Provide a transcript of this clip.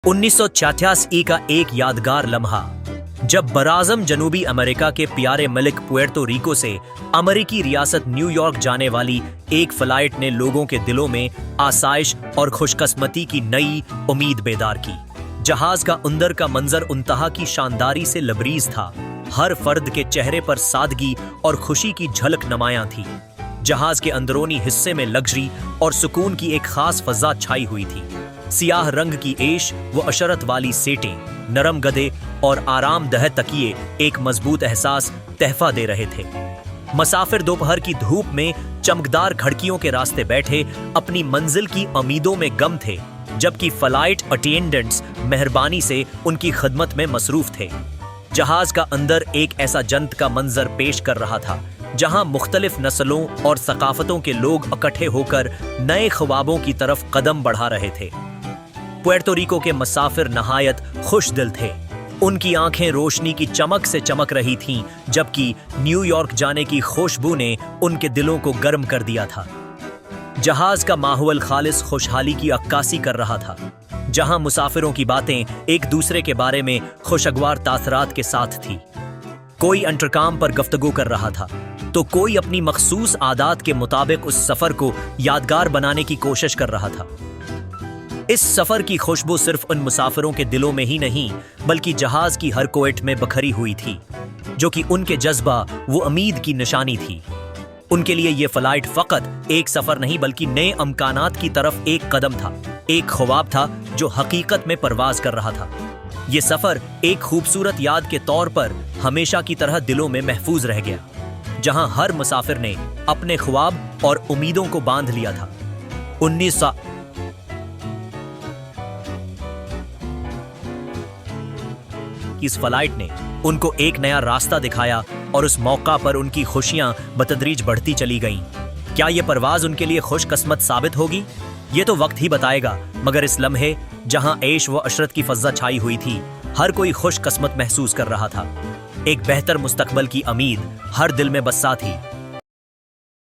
1986 का एक यादगार लम्हा, जब बराज़म जनूबी अमेरिका के प्यारे मुल्क पुएर्तो रिको से अमेरिकी रियासत न्यूयॉर्क जाने वाली एक फ्लाइट ने लोगों के दिलों में आसाइश और खुशकिस्मती की नई उम्मीद बेदार की। जहाज का अंदर का मंजर उनतहा की शानदारी से लबरीज था। हर फर्द के चेहरे पर सादगी और खुशी की झलक नुमायां थी। जहाज के अंदरूनी हिस्से में लग्जरी और सुकून की एक खास फजा छाई हुई थी। सियाह रंग की एश व अशरत वाली सीटें, नरम गदे और आरामदह तकिए एक मजबूत एहसास तहफा दे रहे थे। मुसाफिर दोपहर की धूप में चमकदार खिड़कियों के रास्ते बैठे अपनी मंजिल की उम्मीदों में गम थे, जबकि फ्लाइट अटेंडेंट्स मेहरबानी से उनकी खिदमत में मसरूफ थे। जहाज का अंदर एक ऐसा जन्नत का मंजर पेश कर रहा था, जहां मुख्तलिफ नस्लों और सकाफतों के लोग इकट्ठे होकर नए ख्वाबों की तरफ कदम बढ़ा रहे थे। पुएर्तो रिको के मुसाफिर नहायत खुश दिल थे। उनकी आंखें रोशनी की चमक से चमक रही थीं, जबकि न्यूयॉर्क जाने की खुशबू ने उनके दिलों को गर्म कर दिया था। जहाज का माहौल खालिस खुशहाली की अक्कासी कर रहा था, जहां मुसाफिरों की बातें एक दूसरे के बारे में खुशगवार तासरात के साथ थी। कोई इंटरकॉम पर गुफ्तगू कर रहा था, तो कोई अपनी मखसूस आदत के मुताबिक उस सफर को यादगार बनाने की कोशिश कर रहा था। इस सफर की खुशबू सिर्फ उन मुसाफिरों के दिलों में ही नहीं, बल्कि जहाज की हर कोएट में बखरी हुई थी, जो कि उनके जज्बा वो उम्मीद की निशानी थी। उनके लिए ये फ्लाइट फकत एक सफर नहीं, बल्कि नए अमकानात की तरफ एक कदम था, एक ख्वाब था जो हकीकत में परवाज कर रहा था। ये सफर एक खूबसूरत याद के तौर पर हमेशा की तरह दिलों में महफूज रह गया, जहां हर मुसाफिर ने अपने ख्वाब और उम्मीदों को बांध लिया था। 19 इस फ्लाइट ने उनको एक नया रास्ता दिखाया और उस मौका पर उनकी खुशियां बतदरीज बढ़ती चली गईं। क्या ये परवाज उनके लिए खुशकिस्मत साबित होगी? ये तो वक्त ही बताएगा, मगर इस लम्हे जहां ऐश व अशरत की फजा छाई हुई थी, हर कोई खुशकिस्मत महसूस कर रहा था। एक बेहतर मुस्तकबल की उम्मीद हर दिल में बसा थी।